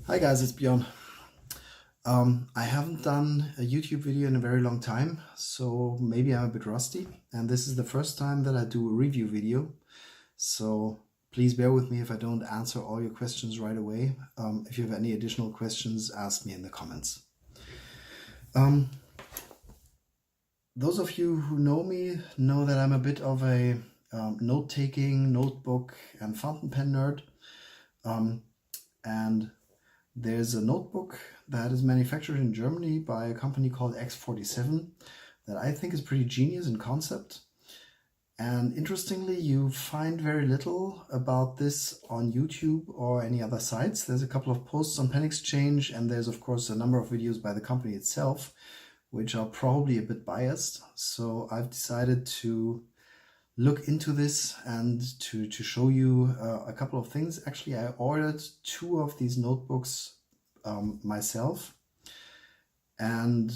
Hi guys, it's Bjorn. I haven't done a YouTube video in a very long time, so maybe I'm a bit rusty. And this is the first time that I do a review video. So please bear with me if I don't answer all your questions right away. If you have any additional questions, ask me in the comments. Those of you who know me know that I'm a bit of a note-taking, notebook, and fountain pen nerd. And there's a notebook that is manufactured in Germany by a company called X47 that I think is pretty genius in concept. And interestingly, you find very little about this on YouTube or any other sites. There's a couple of posts on Pen Exchange, and there's of course a number of videos by the company itself, which are probably a bit biased. So I've decided to look into this and to show you a couple of things. Actually, I ordered two of these notebooks myself, and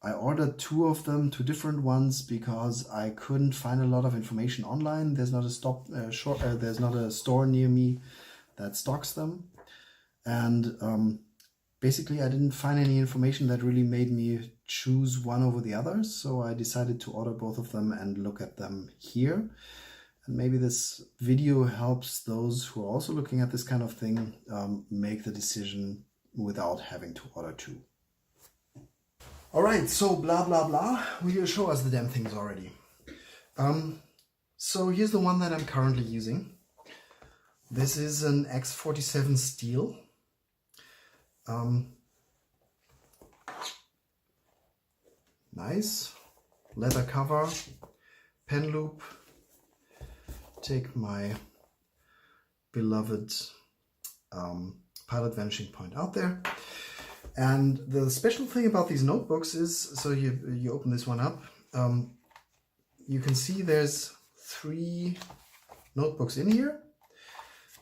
I ordered two of them, two different ones, because I couldn't find a lot of information online. There's not a there's not a store near me that stocks them, and basically I didn't find any information that really made me choose one over the other, so I decided to order both of them and look at them here. And maybe this video helps those who are also looking at this kind of thing make the decision without having to order two. Alright, so blah blah blah, will you show us the damn things already? So here's the one that I'm currently using. This is an X47 Steel. Nice leather cover, pen loop. Take my beloved pilot vanishing point out there. And the special thing about these notebooks is, so you open this one up, you can see there's 3 notebooks in here.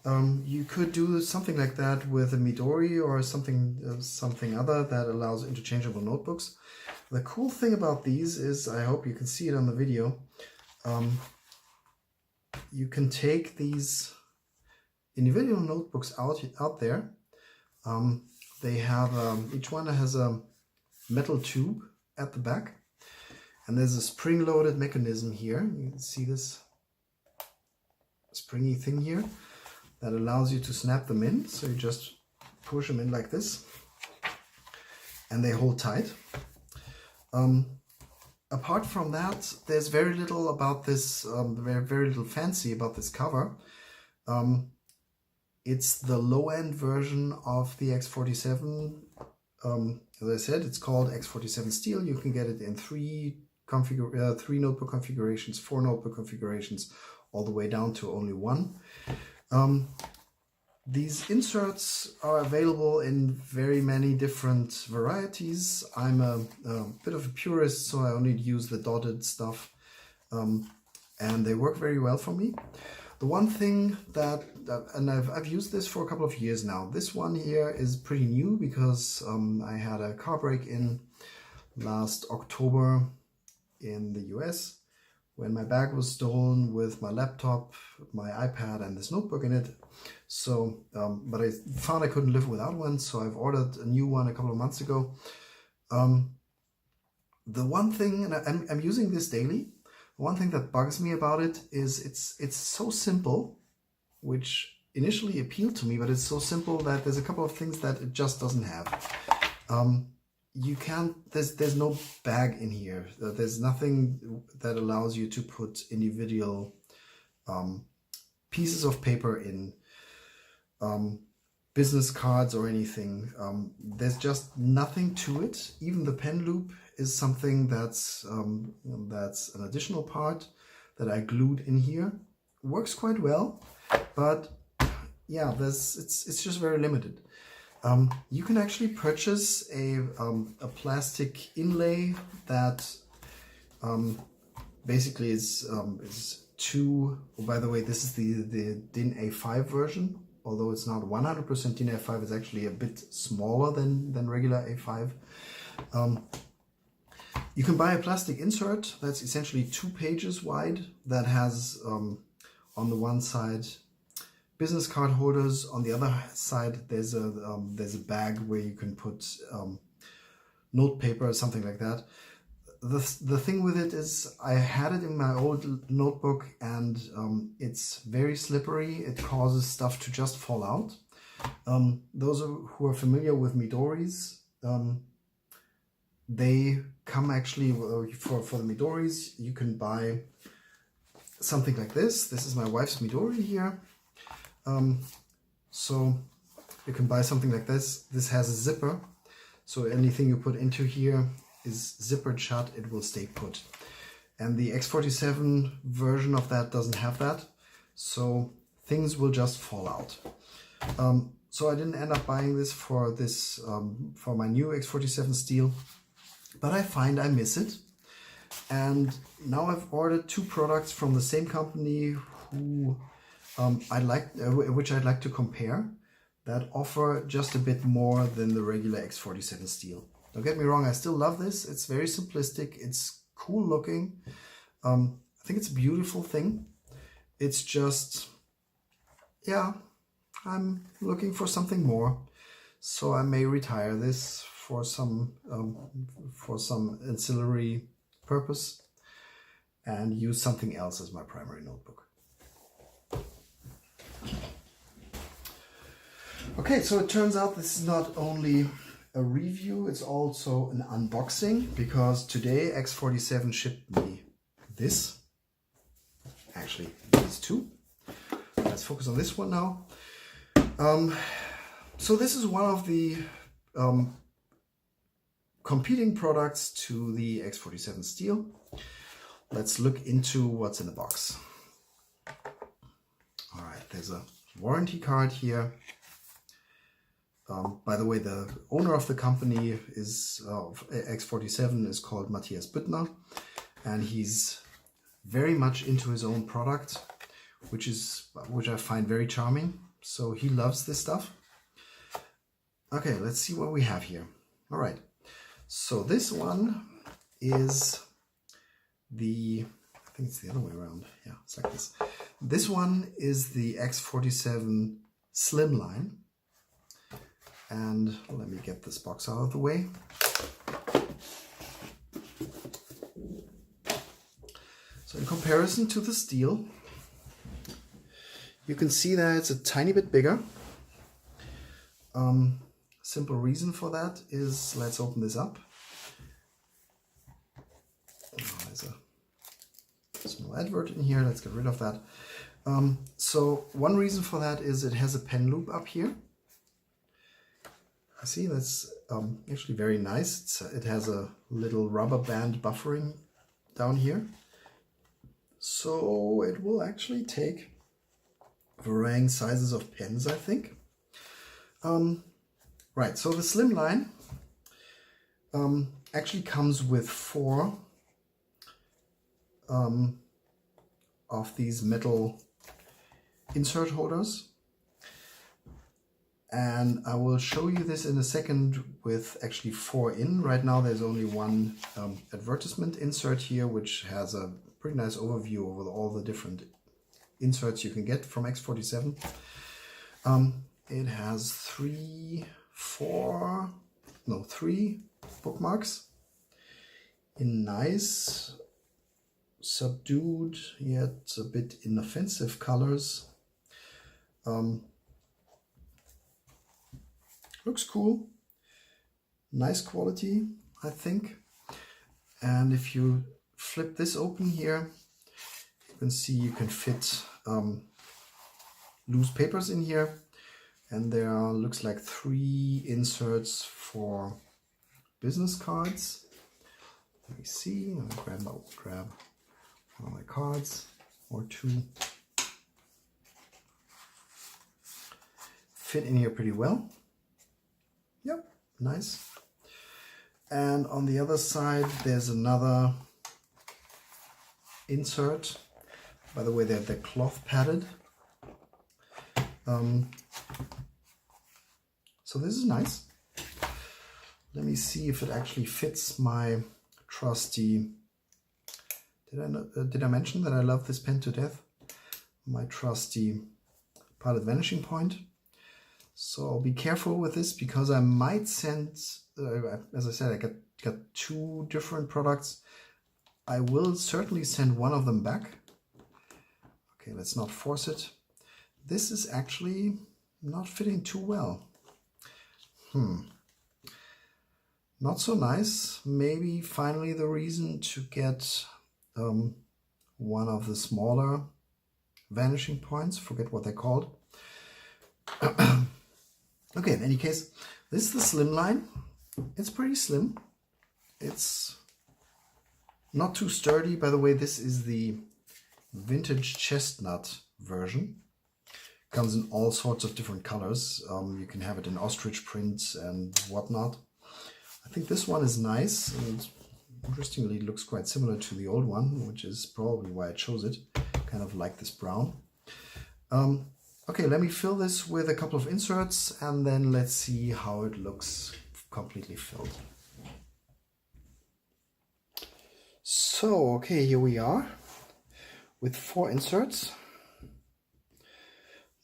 You could do something like that with a Midori or something other that allows interchangeable notebooks. The cool thing about these is, I hope you can see it on the video, you can take these individual notebooks out there. They have each one has a metal tube at the back, and there's a spring-loaded mechanism here. You can see this springy thing here that allows you to snap them in. So you just push them in like this, and they hold tight. Apart from that, there's very little about this, very little fancy about this cover. It's the low-end version of the X47. As I said, it's called X47 Steel. You can get it in 3 notebook configurations, 4 notebook configurations, all the way down to only 1. These inserts are available in very many different varieties. I'm a bit of a purist, so I only use the dotted stuff, and they work very well for me. The one thing that, and I've used this for a couple of years now. This one here is pretty new because I had a car break-in last October in the US, when my bag was stolen with my laptop, my iPad, and this notebook in it. So, but I found I couldn't live without one, so I've ordered a new one a couple of months ago. The one thing, and I'm using this daily, one thing that bugs me about it is it's so simple, which initially appealed to me, but it's so simple that there's a couple of things that it just doesn't have. You can't, there's no bag in here. There's nothing that allows you to put individual pieces of paper in, business cards or anything. There's just nothing to it. Even the pen loop is something that's an additional part that I glued in here. Works quite well, but yeah, it's just very limited. You can actually purchase a plastic inlay that basically is 2. Oh, by the way, this is the DIN A5 version. Although it's not 100% DIN A5, it's actually a bit smaller than regular A5. You can buy a plastic insert that's essentially 2 pages wide that has on the one side business card holders. On the other side, there's a bag where you can put note paper or something like that. The thing with it is I had it in my old notebook, and it's very slippery. It causes stuff to just fall out. Those who are familiar with Midoris, they come actually for the Midoris. You can buy something like this. This is my wife's Midori here. So you can buy something like this. This has a zipper, so anything you put into here is zippered shut. It will stay put. And the X47 version of that doesn't have that, so things will just fall out. So I didn't end up buying this for my new X47 Steel, but I find I miss it. And now I've ordered 2 products from the same company who which I'd like to compare, that offer just a bit more than the regular X47 Steel. Don't get me wrong, I still love this. It's very simplistic, it's cool looking. I think it's a beautiful thing. It's just, yeah, I'm looking for something more. So I may retire this for some ancillary purpose and use something else as my primary notebook. Okay, so it turns out this is not only a review, it's also an unboxing, because today X47 shipped me this. Actually, these 2. Let's focus on this one now. So this is one of the competing products to the X47 Steel. Let's look into what's in the box. All right, there's a warranty card here. By the way, the owner of the company is X47 is called Matthias Büttner, and he's very much into his own product, which I find very charming. So he loves this stuff. Okay, let's see what we have here. All right, so this one is I think it's the other way around. Yeah, it's like this. This one is the X47 Slimline. And let me get this box out of the way. So in comparison to the Steel, you can see that it's a tiny bit bigger. Simple reason for that is, let's open this up. There's a small advert in here. Let's get rid of that. So one reason for that is it has a pen loop up here. I see, that's actually very nice. It has a little rubber band buffering down here. So it will actually take varying sizes of pens, I think. Right, so the Slimline actually comes with 4 of these metal insert holders. And I will show you this in a second with actually 4 in. Right now there's only one advertisement insert here, which has a pretty nice overview over all the different inserts you can get from X47. It has 3 bookmarks in nice, subdued, yet a bit inoffensive colors. Looks cool, nice quality, I think. And if you flip this open here, you can see you can fit loose papers in here, and there are, looks like 3 inserts for business cards. Let me see, I'm gonna grab one of my cards, or 2. Fit in here pretty well. Yep, nice. And on the other side, there's another insert. By the way, they're cloth padded. So this is nice. Let me see if it actually fits my trusty. Did I mention that I love this pen to death? My trusty pilot vanishing point. So I'll be careful with this because I might send, as I said, I got 2 different products. I will certainly send one of them back. Okay, let's not force it. This is actually not fitting too well. Not so nice. Maybe finally the reason to get one of the smaller vanishing points. Forget what they're called. Okay, in any case, this is the Slimline. It's pretty slim. It's not too sturdy. By the way, this is the vintage chestnut version. Comes in all sorts of different colors. You can have it in ostrich prints and whatnot. I think this one is nice, and interestingly it looks quite similar to the old one, which is probably why I chose it. Kind of like this brown. Okay, let me fill this with a couple of inserts and then let's see how it looks completely filled. So, okay, here we are with 4 inserts.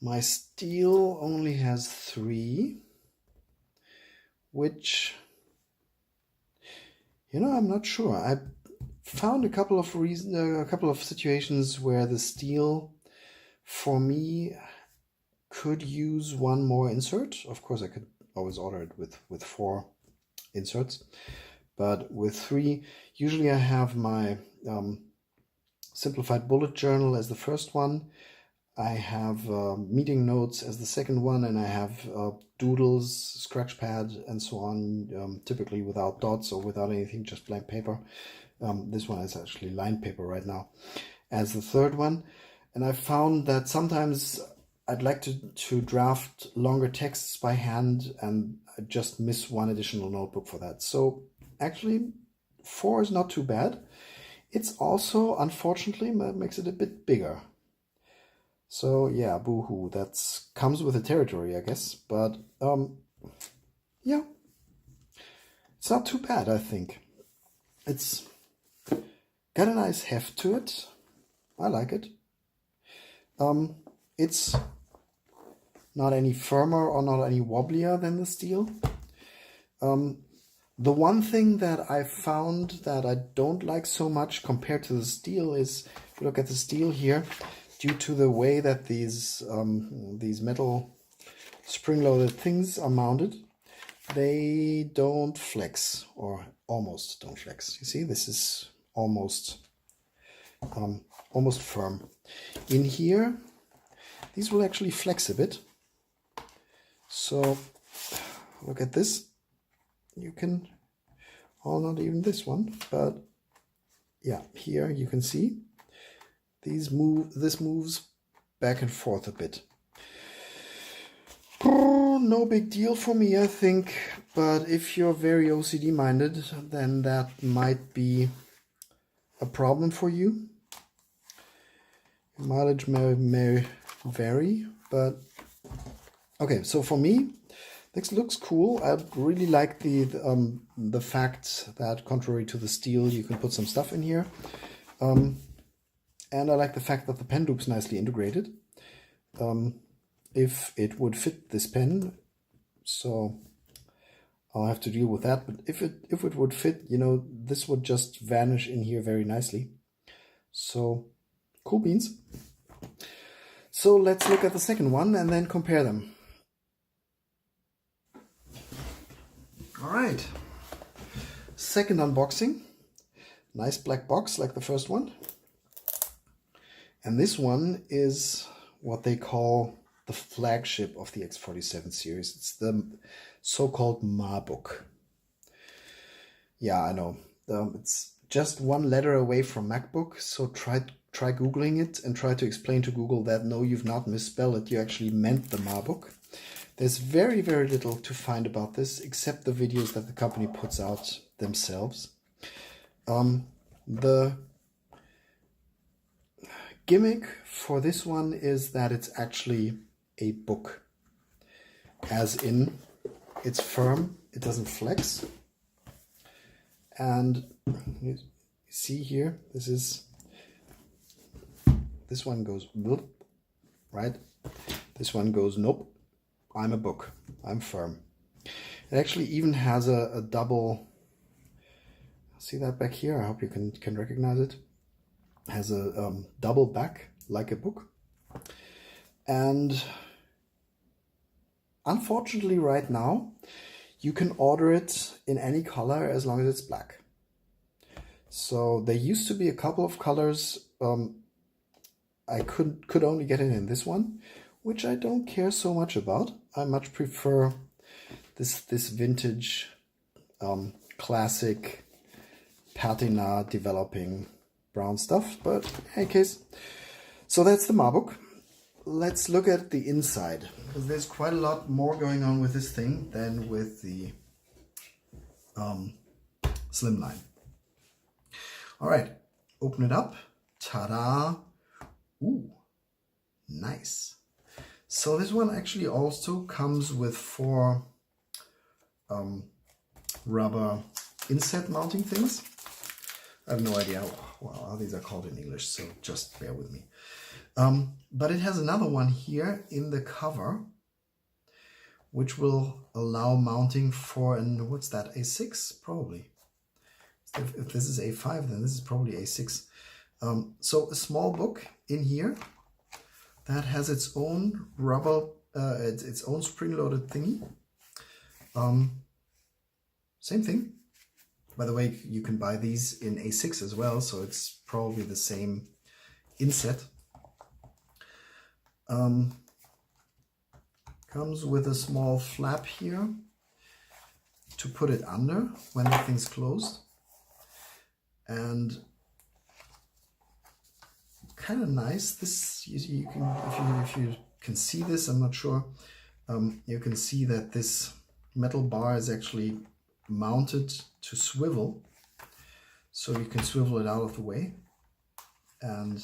My steel only has 3, which, you know, I'm not sure. I found a couple of situations where the steel, for me, could use 1 more insert. Of course, I could always order it with 4 inserts, but with 3, usually I have my simplified bullet journal as the first one. I have meeting notes as the second one, and I have doodles, scratch pad, and so on, typically without dots or without anything, just blank paper. This one is actually lined paper right now as the third one. And I found that sometimes I'd like to draft longer texts by hand, and I just miss 1 additional notebook for that. So actually 4 is not too bad. It's also, unfortunately, makes it a bit bigger. So yeah, boo-hoo, that comes with the territory, I guess. But yeah, it's not too bad, I think. It's got a nice heft to it. I like it. It's not any firmer or not any wobblier than the steel. The one thing that I found that I don't like so much compared to the steel is, if you look at the steel here, due to the way that these metal spring-loaded things are mounted, they don't flex, or almost don't flex. You see, this is almost firm. In here, these will actually flex a bit. So look at this. You can, oh, not even this one, but yeah, here you can see this moves back and forth a bit. No big deal for me, I think, but if you're very OCD minded, then that might be a problem for you. Mileage may vary, but okay, so for me, this looks cool. I really like the fact that, contrary to the steel, you can put some stuff in here. And I like the fact that the pen loop's nicely integrated. If it would fit this pen, so I'll have to deal with that. But if it would fit, you know, this would just vanish in here very nicely. So cool beans. So let's look at the second one and then compare them. All right, second unboxing. Nice black box like the first one. And this one is what they call the flagship of the X47 series. It's the so-called Mabook. Yeah, I know. It's just 1 letter away from MacBook, so try Googling it and try to explain to Google that no, you've not misspelled it, you actually meant the Mabook. There's very, very little to find about this, except the videos that the company puts out themselves. The gimmick for this one is that it's actually a book. As in, it's firm, it doesn't flex. And you see here, this one goes bloop, right? This one goes, nope, I'm a book. I'm firm. It actually even has a double, see that back here? I hope you can recognize it. It has a double back like a book. And unfortunately right now, you can order it in any color as long as it's black. So there used to be a couple of colors. I could only get it in this one, which I don't care so much about. I much prefer this vintage, classic patina developing brown stuff, but in any case, so that's the Mabook. Let's look at the inside, because there's quite a lot more going on with this thing than with the Slimline. All right, open it up. Ta-da! Ooh, nice. So this one actually also comes with 4 rubber inset mounting things. I have no idea how these are called in English, so just bear with me. But it has another one here in the cover, which will allow mounting for an, what's that, A6? Probably. If this is A5, then this is probably A6. So a small book in here that has its own rubber, its own spring-loaded thingy. Same thing. By the way, you can buy these in A6 as well, so it's probably the same inset. Comes with a small flap here to put it under when the thing's closed. And kind of nice. This you can, if you can see this, I'm not sure. You can see that this metal bar is actually mounted to swivel, so you can swivel it out of the way. And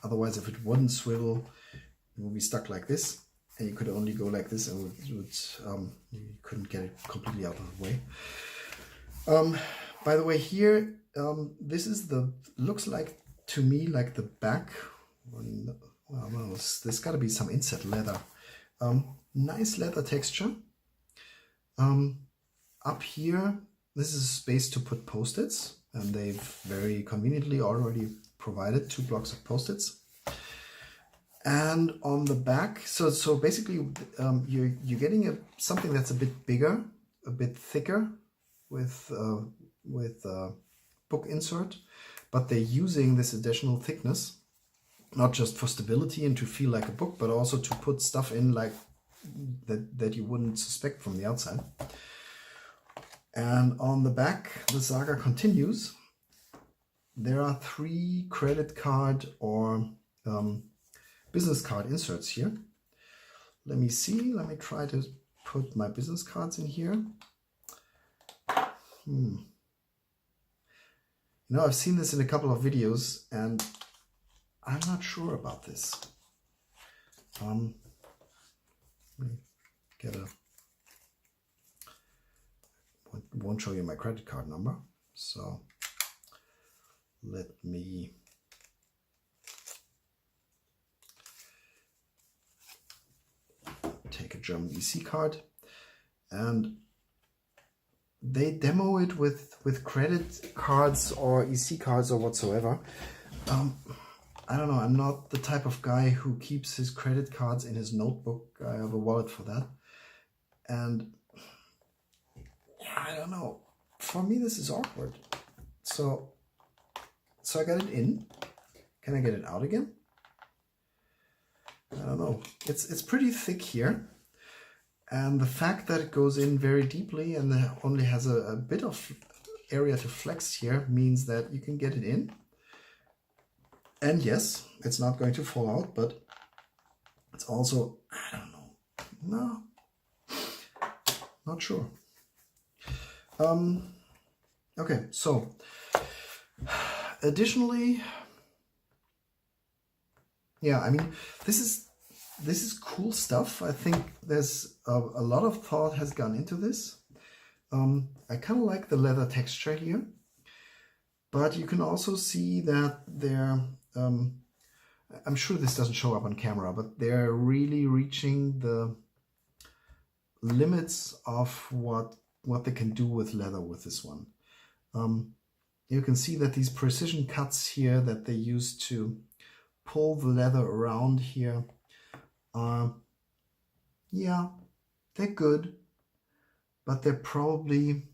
otherwise, if it wouldn't swivel, it would be stuck like this, and you could only go like this, and you couldn't get it completely out of the way. By the way, here this is looks like to me like the back. Well, there's got to be some inset leather. Nice leather texture. Up here, this is a space to put Post-its, and they've very conveniently already provided 2 blocks of Post-its. And on the back, so basically you're getting something that's a bit bigger, a bit thicker with book insert, but they're using this additional thickness not just for stability and to feel like a book, but also to put stuff in like that you wouldn't suspect from the outside. And on the back, the saga continues. There are 3 credit card or business card inserts here. Let me see. Let me try to put my business cards in here. You know, I've seen this in a couple of videos and I'm not sure about this. Let me get a... won't show you my credit card number, so let me take a German EC card, and they demo it with credit cards or EC cards or whatsoever. I don't know, I'm not the type of guy who keeps his credit cards in his notebook. I have a wallet for that, and I don't know. For me, this is awkward. So I got it in. Can I get it out again? I don't know. It's pretty thick here, and the fact that it goes in very deeply and only has a bit of area to flex here means that you can get it in. And yes, it's not going to fall out, but it's also, I don't know. No, not sure. Okay, so additionally, yeah, I mean, this is cool stuff. I think there's a lot of thought has gone into this. I kind of like the leather texture here, but you can also see that there I'm sure this doesn't show up on camera, but they're really reaching the limits of what they can do with leather with this one. You can see that these precision cuts here that they use to pull the leather around here, yeah, they're good, but they're probably,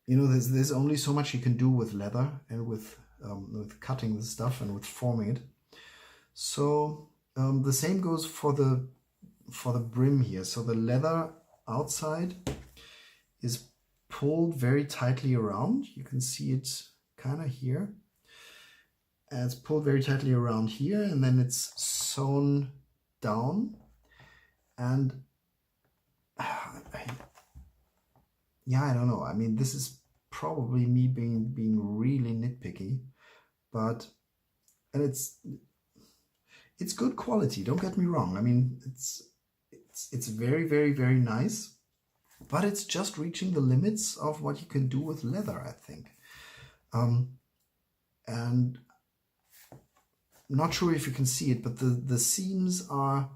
you know, there's only so much you can do with leather and with cutting the stuff and with forming it. So the same goes for the brim here. So the leather outside is pulled very tightly around. You can see it kind of here. And it's pulled very tightly around here, and then it's sewn down. And yeah, I don't know. I mean, this is probably me being really nitpicky, but and it's good quality. Don't get me wrong. I mean, it's very, very, very nice, but it's just reaching the limits of what you can do with leather, I think. And I'm not sure if you can see it, but the seams are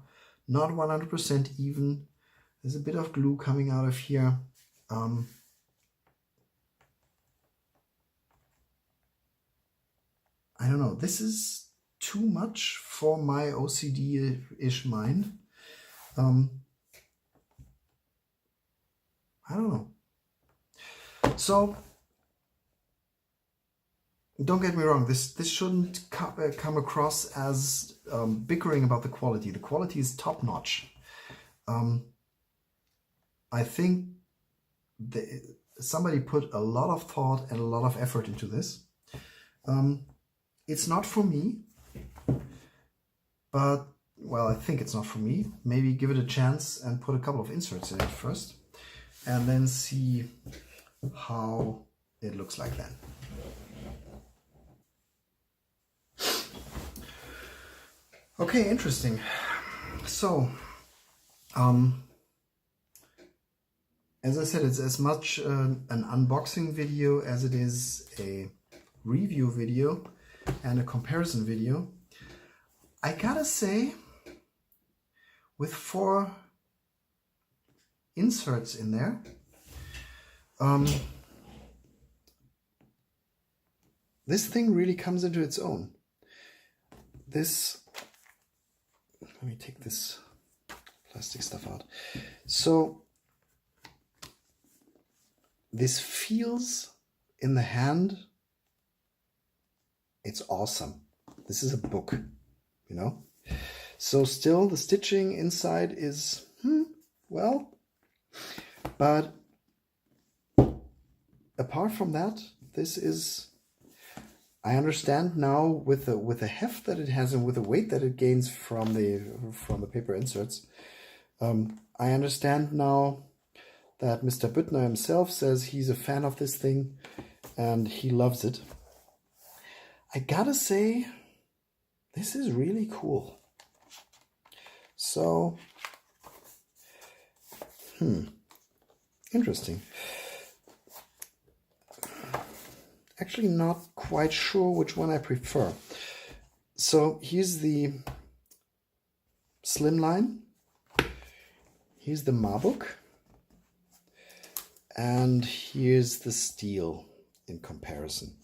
not 100% even. There's a bit of glue coming out of here. I don't know. This is too much for my OCD-ish mind. I don't know. So don't get me wrong. This shouldn't come across as bickering about the quality. The quality is top notch. I think somebody put a lot of thought and a lot of effort into this. It's not for me, but, well, I think it's not for me. Maybe give it a chance and put a couple of inserts in it first, and then see how it looks like then. Okay, interesting. So, as I said, it's as much an unboxing video as it is a review video and a comparison video. I gotta say, with 4 inserts in there, this thing really comes into its own. Let me take this plastic stuff out. So this feels in the hand, it's awesome. This is a book, you know? So still the stitching inside is, well, but apart from that, this is, I understand now with the heft that it has and with the weight that it gains from the paper inserts, I understand now that Mr. Büttner himself says he's a fan of this thing and he loves it. I gotta say, this is really cool. So, interesting. Actually not quite sure which one I prefer. So here's the Slimline, here's the Mabook, and here's the Steel in comparison.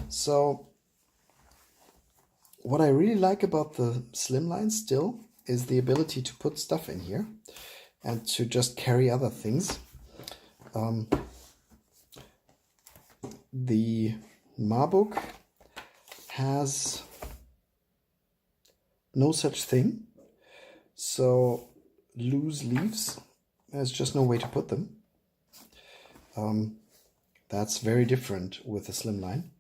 So what I really like about the Slimline still is the ability to put stuff in here and to just carry other things. The Mabook has no such thing, so loose leaves, there's just no way to put them. That's very different with the Slimline.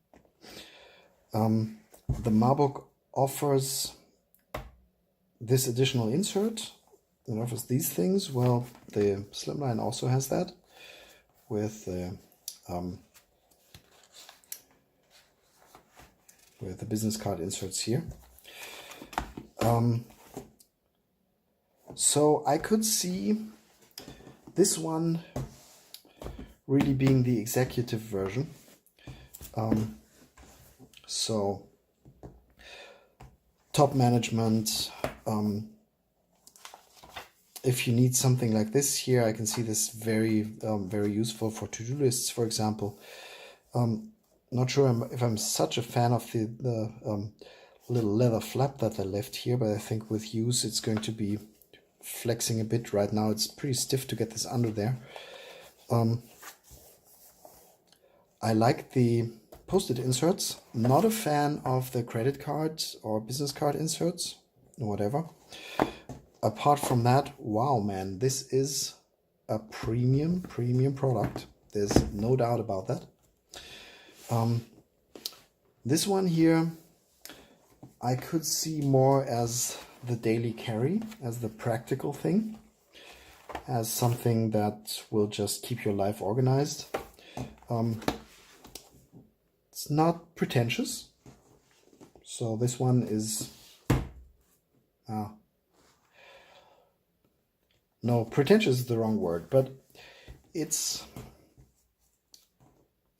The Mabook offers this additional insert. It offers these things. Well, the Slimline also has that with the business card inserts here. So I could see this one really being the executive version. So top management. If you need something like this here, I can see this very useful for to-do lists, for example. Not sure if I'm such a fan of the little leather flap that I left here, but I think with use it's going to be flexing a bit. Right now it's pretty stiff to get this under there. I like the post-it inserts. Not a fan of the credit card or business card inserts, whatever. Apart from that, wow, man, this is a premium product. There's no doubt about that. This one here, I could see more as the daily carry, as the practical thing, as something that will just keep your life organized. It's not pretentious. So this one is... no, pretentious is the wrong word, but it's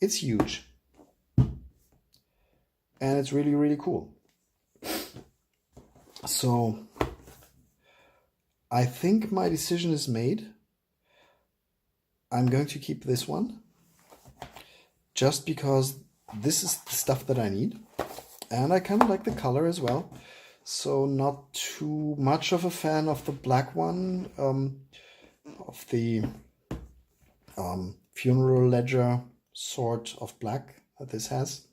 huge. And it's really cool. So I think my decision is made. I'm going to keep this one just because this is the stuff that I need. And I kind of like the color as well. So not too much of a fan of the black one, of the funeral ledger sort of black that this has.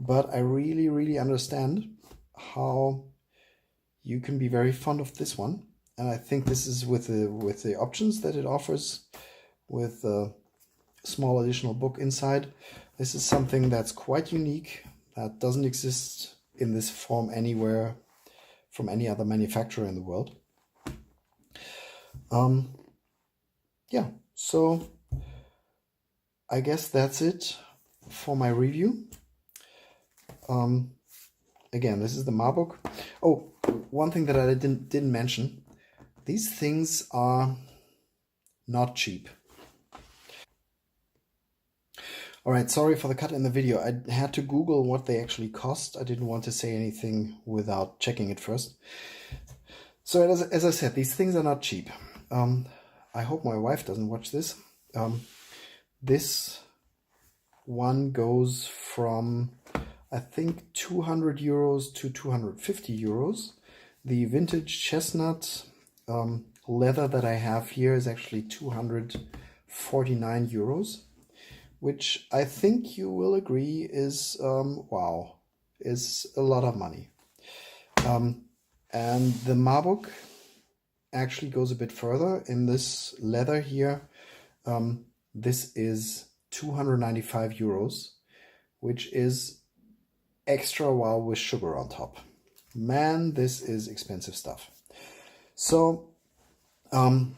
But I really understand how you can be very fond of this one. And I think this is with the options that it offers, with a small additional book inside. This is something that's quite unique, that doesn't exist in this form anywhere from any other manufacturer in the world. Yeah, so I guess that's it for my review. Again, this is the Mabook. Oh, one thing that I didn't mention. These things are not cheap. Alright, sorry for the cut in the video. I had to Google what they actually cost. I didn't want to say anything without checking it first. So as I said, these things are not cheap. I hope my wife doesn't watch this. This one goes from, I think, 200 euros to 250 euros. The vintage chestnut leather that I have here is actually 249 euros, which I think you will agree is, wow, is a lot of money. And the Mabook actually goes a bit further. In this leather here, this is 295 euros, which is extra wow with sugar on top. Man, this is expensive stuff. So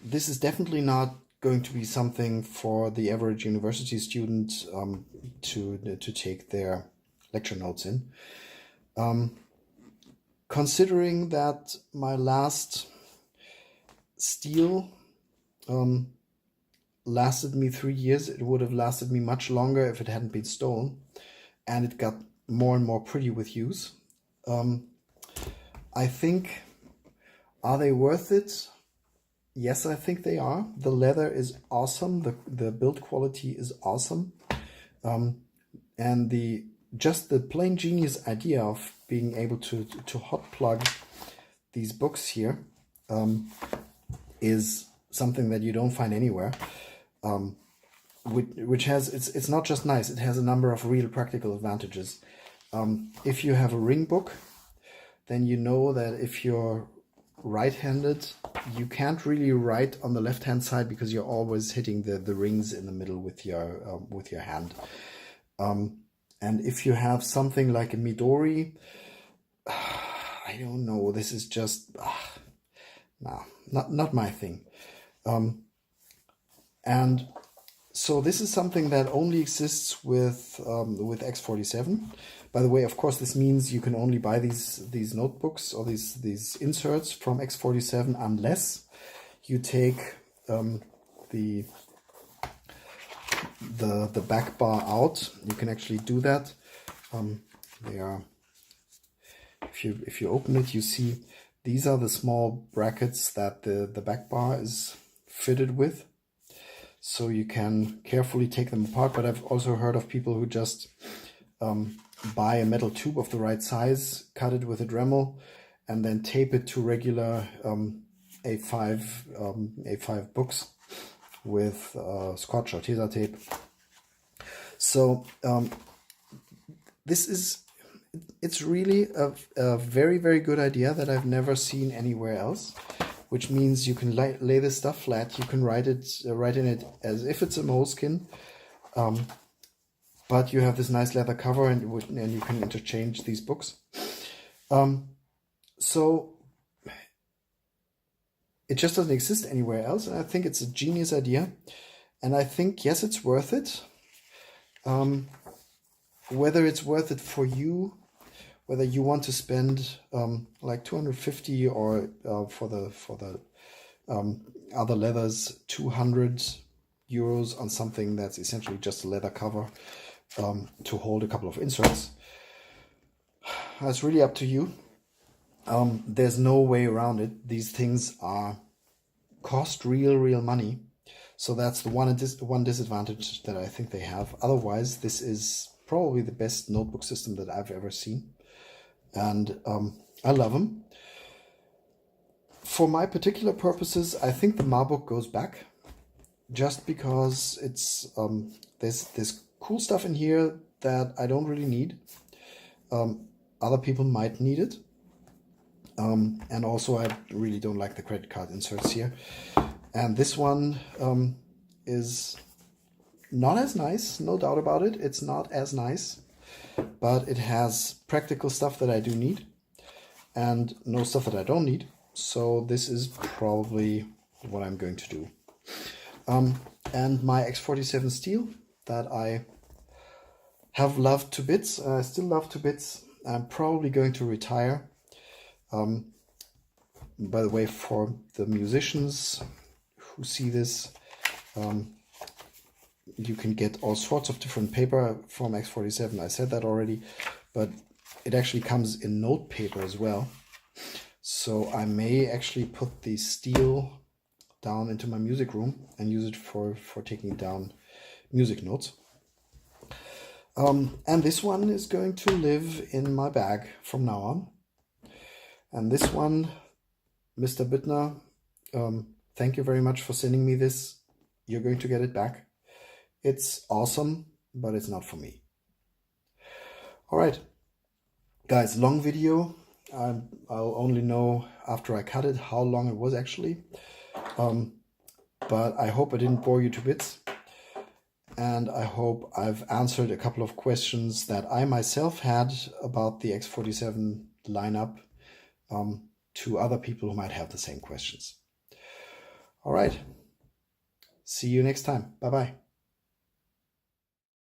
this is definitely not going to be something for the average university student to take their lecture notes in. Considering that my last steel lasted me 3 years, it would have lasted me much longer if it hadn't been stolen, and it got more and more pretty with use. I think, are they worth it? Yes, I think they are. The leather is awesome. The build quality is awesome. And just the plain genius idea of being able to hot plug these books here is something that you don't find anywhere. Which has, it's not just nice, it has a number of real practical advantages. If you have a ring book, then you know that if you're right-handed, you can't really write on the left-hand side because you're always hitting the rings in the middle with your hand. And if you have something like a Midori, I don't know, this is just, no, not my thing. And so this is something that only exists with X47. By the way, of course, this means you can only buy these notebooks or these inserts from X47 unless you take the back bar out. You can actually do that. They are if you open it, you see these are the small brackets that the back bar is fitted with. So you can carefully take them apart, but I've also heard of people who just buy a metal tube of the right size, cut it with a Dremel, and then tape it to regular A5 books with Scotch or Tesa tape. So it's really a very, very good idea that I've never seen anywhere else, which means you can lay this stuff flat. You can write in it as if it's a moleskin, but you have this nice leather cover, and you can interchange these books. So it just doesn't exist anywhere else, and I think it's a genius idea. And I think, yes, it's worth it. Whether it's worth it for you, whether you want to spend like 250 or for the other leathers 200 euros on something that's essentially just a leather cover to hold a couple of inserts, that's really up to you. There's no way around it. These things cost real money. So that's the one disadvantage that I think they have. Otherwise, this is probably the best notebook system that I've ever seen. And I love them. For my particular purposes, I think the Mabook goes back, just because it's there's cool stuff in here that I don't really need. Other people might need it. And also I really don't like the credit card inserts here. And this one is not as nice, no doubt about it. It's not as nice, but it has practical stuff that I do need and no stuff that I don't need. So this is probably what I'm going to do. And my X47 Steel that I have loved to bits, I still love to bits. I'm probably going to retire. By the way, for the musicians who see this, you can get all sorts of different paper from X47. I said that already, but it actually comes in note paper as well. So I may actually put the steel down into my music room and use it for taking down music notes. And this one is going to live in my bag from now on. And this one, Mr. Bittner, thank you very much for sending me this. You're going to get it back. It's awesome, but it's not for me. All right, guys, long video. I'll only know after I cut it how long it was actually. But I hope I didn't bore you to bits. And I hope I've answered a couple of questions that I myself had about the X47 lineup to other people who might have the same questions. All right. See you next time. Bye-bye.